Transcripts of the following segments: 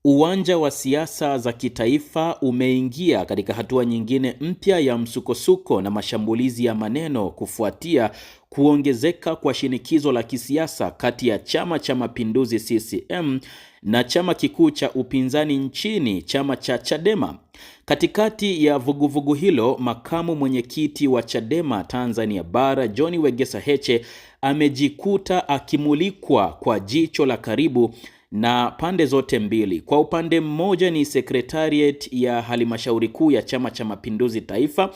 Uwanja wa siasa za kitaifa umeingia katika hatua nyingine mpya ya msukosuko na mashambulizi ya maneno kufuatia kuongezeka kwa shinikizo la kisiasa kati ya Chama cha Mapinduzi CCM na chama kikuu cha upinzani nchini, chama cha Chadema. Katikati ya vuguvugu hilo, makamu mwenyekiti wa Chadema Tanzania Bara, John Wegesa Heche, amejikuta akimulikwa kwa jicho la karibu na pande zote mbili. Kwa upande mmoja ni Secretariat ya Halmashauri Kuu ya Chama cha Mapinduzi Taifa,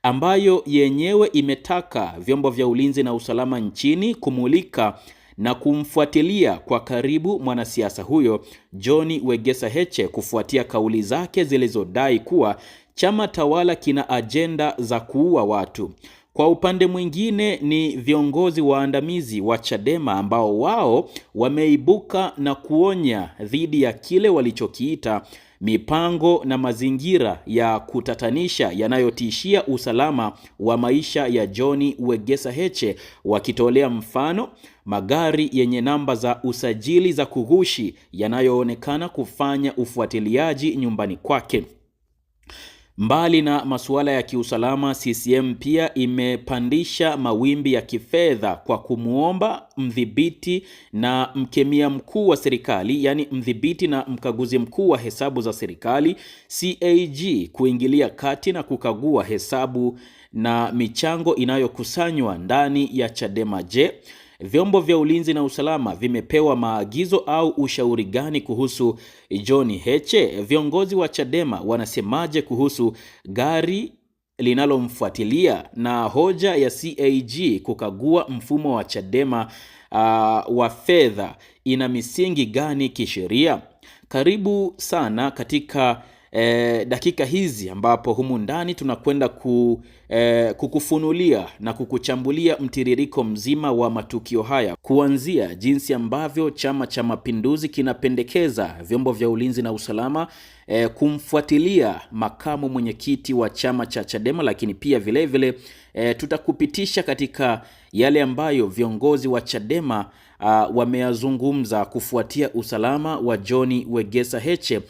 ambayo yenyewe imetaka vyombo vya ulinzi na usalama nchini kumulika na kumfuatilia kwa karibu mwanasiasa huyo John Wegesa Heche kufuatia kauli zake zilizodai kuwa chama tawala kina ajenda za kuua watu. Kwa upande mwingine ni viongozi waandamizi wa Chadema ambao wao wameibuka na kuonya dhidi ya kile walichokiita mipango na mazingira ya kutatanisha yanayotishia usalama wa maisha ya John Wegesa Heche, wakitolea mfano magari yenye namba za usajili za kughushi yanayoonekana kufanya ufuatiliaji nyumbani kwake. Mbali na masuala ya kiusalama, CCM pia imepandisha mawimbi ya kifedha kwa kumuomba mdhibiti na mkemia mkuu wa serikali, yani mdhibiti na mkaguzi mkuu wa hesabu za serikali CAG, kuingilia kati na kukagua hesabu na michango inayokusanywa ndani ya Chadema. Je, vyombo vya ulinzi na usalama vimepewa maagizo au ushauri gani kuhusu John Heche? Viongozi wa Chadema wanasemaje kuhusu gari linalomfuatilia, na hoja ya CAG kukagua mfumo wa Chadema wa fedha ina misingi gani kisheria? Karibu sana katika dakika hizi ambapo humu ndani tunakwenda kukufunulia na kukuchambulia mtiririko mzima wa matukio haya, kuanzia jinsi ambavyo Chama cha Mapinduzi kinapendekeza vyombo vya ulinzi na usalama kumfuatilia makamu mwenyekiti wa chama cha Chadema, lakini pia vile tutakupitisha katika yale ambayo viongozi wa Chadema wameyazungumza kufuatia usalama wa John Wegesa Heche.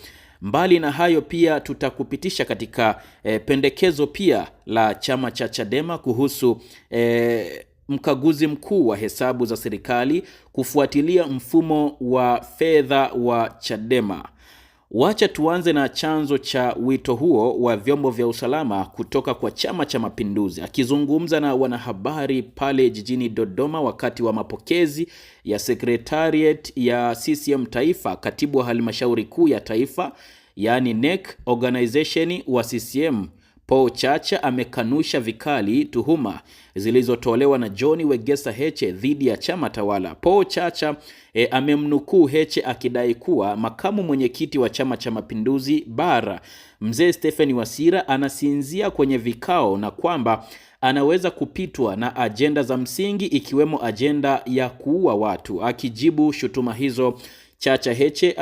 Mbali na hayo pia tutakupitisha katika pendekezo pia la chama cha Chadema kuhusu mkaguzi mkuu wa hesabu za serikali kufuatilia mfumo wa fedha wa Chadema. Wacha tuanze na chanzo cha wito huo wa vyombo vya usalama kutoka kwa Chama cha Mapinduzi. Akizungumza na wanahabari pale jijini Dodoma wakati wa mapokezi ya Secretariat ya CCM Taifa, katibu wa Halmashauri Kuu ya Taifa yani NEC organization wa CCM Paul Chacha amekanusha vikali tuhuma zilizotolewa na John Wegesa Heche dhidi ya chama tawala. Paul Chacha amemnukuu Heche akidai kuwa makamu mwenyekiti wa Chama cha Mapinduzi Bara, Mzee Stephen Wasira, anasinzia kwenye vikao na kwamba anaweza kupitwa na ajenda za msingi ikiwemo ajenda ya kuua watu. Akijibu shutuma hizo, Chacha Heche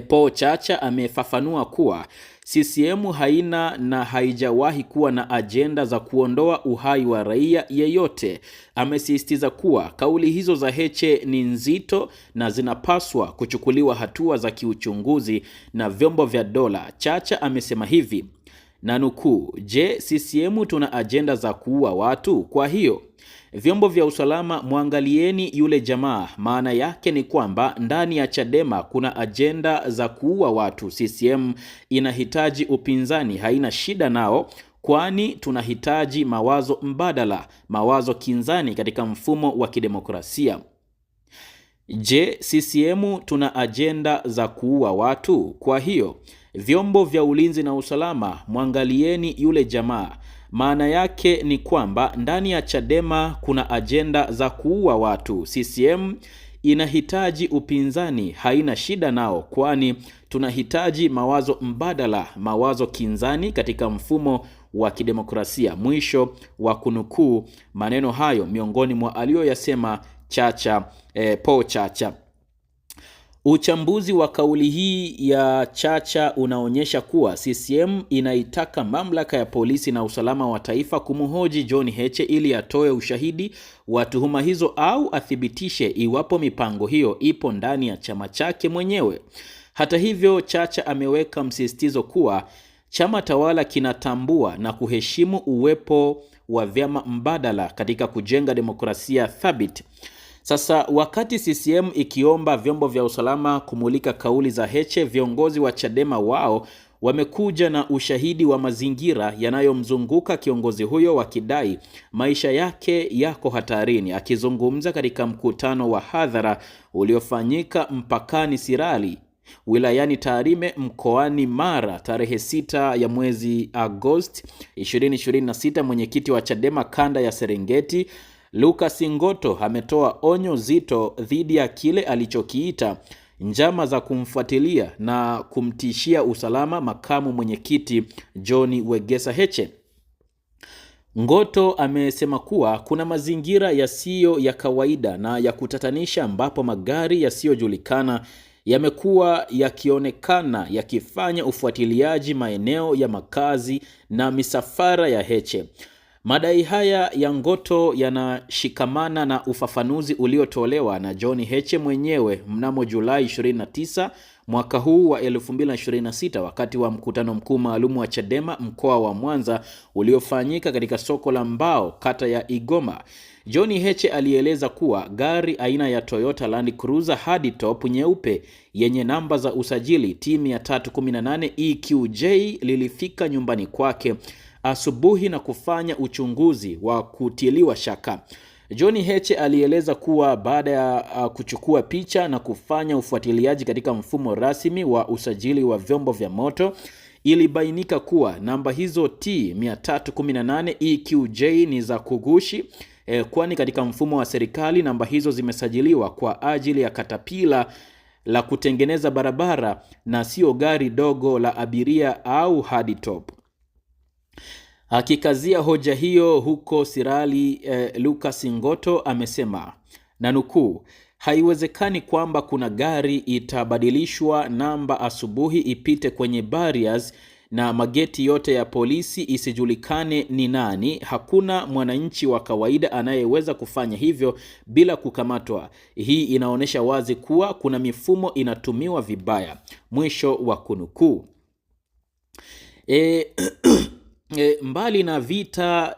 Paul Chacha amefafanua kuwa CCM haina na haijawahi kuwa na ajenda za kuondoa uhai wa raia yeyote. Amesisitiza kuwa kauli hizo za Heche ni nzito na zinapaswa kuchukuliwa hatua za kiuchunguzi na vyombo vya dola. Chacha amesema hivi, na nukuu, "Je, CCM tuna ajenda za kuua watu? Kwa hiyo vyombo vya usalama muangalieni yule jamaa. Maana yake ni kwamba ndani ya Chadema kuna ajenda za kuua watu. CCM inahitaji upinzani, haina shida nao, kwani tunahitaji mawazo mbadala, mawazo kinzani katika mfumo wa kidemokrasia. Je, CCM tuna ajenda za kuua watu? Kwa hiyo vyombo vya ulinzi na usalama muangalieni yule jamaa. Maana yake ni kwamba ndani ya Chadema kuna ajenda za kuua watu. CCM inahitaji upinzani, haina shida nao, kwani tunahitaji mawazo mbadala, mawazo kinzani katika mfumo wa kidemokrasia." Mwisho wa kunukuu maneno hayo miongoni mwa aliyoyasema Chacha, Paul Chacha. Uchambuzi wa kauli hii ya Chacha unaonyesha kuwa CCM inaitaka mamlaka ya polisi na usalama wa taifa kumhoji John Heche ili atoe ushahidi wa tuhuma hizo au athibitishe iwapo mipango hiyo ipo ndani ya chama chake mwenyewe. Hata hivyo, Chacha ameweka msisitizo kuwa chama tawala kinatambua na kuheshimu uwepo wa vyama mbadala katika kujenga demokrasia thabiti. Sasa wakati CCM ikiomba vyombo vya usalama kumulika kauli za Heche, viongozi wa Chadema wao wamekuja na ushahidi wa mazingira yanayomzunguka kiongozi huyo, wakidai maisha yake yako hatarini. Akizungumza katika mkutano wa hadhara uliofanyika mpakani Sirali wilayani Tarime mkoani Mara tarehe 6 ya mwezi Agosti 2026, mwenyekiti wa Chadema kanda ya Serengeti Lucas Ngoto ametoa onyo zito dhidi ya kile alichokiita njama za kumfuatilia na kumtishia usalama makamu mwenyekiti John Wegesa Heche. Ngoto amesema kuwa kuna mazingira yasiyo ya kawaida na ya kutatanisha ambapo magari yasiyojulikana yamekuwa yakionekana yakifanya ufuatiliaji maeneo ya makazi na misafara ya Heche. Madai haya ya Ngoto yanashikamana na ufafanuzi uliotolewa na John Heche mwenyewe mnamo Julai 29 mwaka huu wa 2026 wakati wa mkutano mkuu maalum wa Chadema mkoa wa Mwanza uliofanyika katika soko la Mbao kata ya Igoma. John Heche alieleza kuwa gari aina ya Toyota Land Cruiser Hardtop nyeupe yenye namba za usajili T318 EQJ lilifika nyumbani kwake asubuhi na kufanya uchunguzi wa kutiliwa shaka. John Heche alieleza kuwa baada ya kuchukua picha na kufanya ufuatiliaji katika mfumo rasmi wa usajili wa vyombo vya moto, ilibainika kuwa namba hizo T318 EQJ ni za kugushi, kwani katika mfumo wa serikali namba hizo zimesajiliwa kwa ajili ya katapila la kutengeneza barabara na sio gari dogo la abiria au hardtop. Akikazia hoja hiyo huko Sirali, Lucas Ngoto amesema na nukuu, haiwezekani kwamba kuna gari itabadilishwa namba asubuhi ipite kwenye barriers na mageti yote ya polisi isijulikane ni nani. Hakuna mwananchi wa kawaida anayeweza kufanya hivyo bila kukamatwa. Hii inaonyesha wazi kuwa kuna mifumo inatumiwa vibaya. Mwisho wa kunukuu. Mbali na vita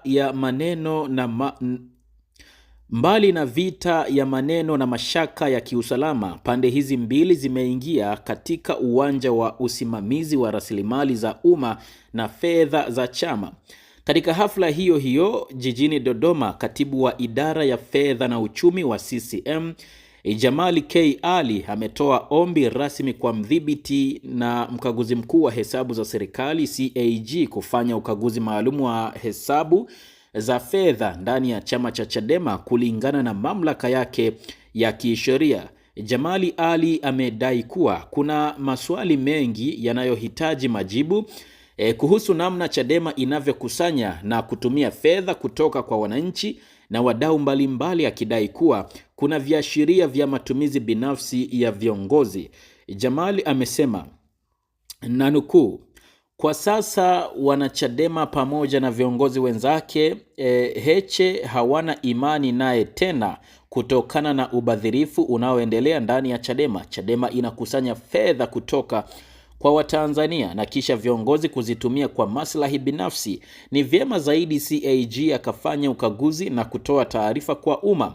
ya maneno na mashaka ya kiusalama, pande hizi mbili zimeingia katika uwanja wa usimamizi wa rasilimali za umma na fedha za chama. Katika hafla hiyo hiyo jijini Dodoma, katibu wa idara ya fedha na uchumi wa CCM Jamali K. Ali ametoa ombi rasmi kwa mdhibiti na mkaguzi mkuu wa hesabu za serikali CAG kufanya ukaguzi maalum wa hesabu za fedha ndani ya chama cha Chadema kulingana na mamlaka yake ya kisheria. Jamali Ali amedai kuwa kuna maswali mengi yanayohitaji majibu kuhusu namna Chadema inavyokusanya na kutumia fedha kutoka kwa wananchi na wadau mbalimbali, akidai kuwa kuna viashiria vya matumizi binafsi ya viongozi. Jamali amesema na nukuu, kwa sasa wanachadema pamoja na viongozi wenzake Heche hawana imani naye tena kutokana na ubadhirifu unaoendelea ndani ya Chadema. Chadema inakusanya fedha kutoka kwa Watanzania na kisha viongozi kuzitumia kwa maslahi binafsi. Ni vyema zaidi CAG akafanya ukaguzi na kutoa taarifa kwa umma.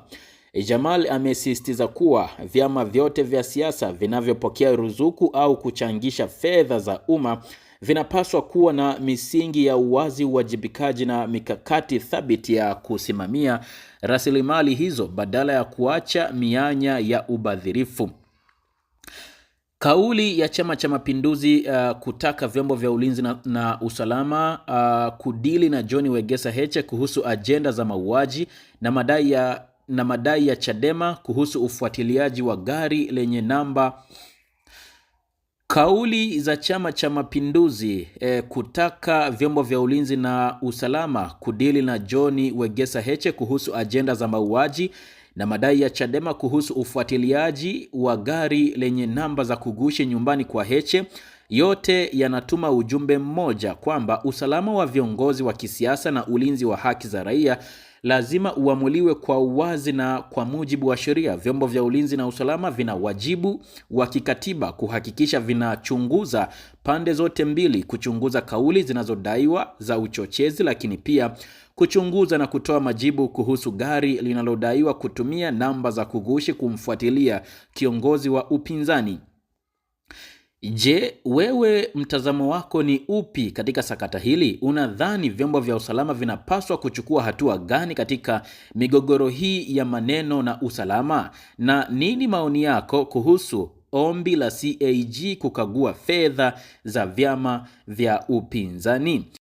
Jamal amesisitiza kuwa vyama vyote vya siasa vinavyopokea ruzuku au kuchangisha fedha za umma vinapaswa kuwa na misingi ya uwazi, uwajibikaji na mikakati thabiti ya kusimamia rasilimali hizo badala ya kuacha mianya ya ubadhirifu. Kauli ya Chama cha Mapinduzi kutaka vyombo vya ulinzi na usalama kudili na John Wegesa Heche kuhusu ajenda za mauaji na madai ya Chadema kuhusu ufuatiliaji wa gari lenye namba. Kauli za Chama cha Mapinduzi kutaka vyombo vya ulinzi na usalama kudili na John Wegesa Heche kuhusu ajenda za mauaji na madai ya Chadema kuhusu ufuatiliaji wa gari lenye namba za kughushi nyumbani kwa Heche, yote yanatuma ujumbe mmoja kwamba usalama wa viongozi wa kisiasa na ulinzi wa haki za raia lazima uamuliwe kwa uwazi na kwa mujibu wa sheria. Vyombo vya ulinzi na usalama vina wajibu wa kikatiba kuhakikisha vinachunguza pande zote mbili, kuchunguza kauli zinazodaiwa za uchochezi, lakini pia kuchunguza na kutoa majibu kuhusu gari linalodaiwa kutumia namba za kughushi kumfuatilia kiongozi wa upinzani. Je, wewe mtazamo wako ni upi katika sakata hili? Unadhani vyombo vya usalama vinapaswa kuchukua hatua gani katika migogoro hii ya maneno na usalama? Na nini maoni yako kuhusu ombi la CAG kukagua fedha za vyama vya upinzani?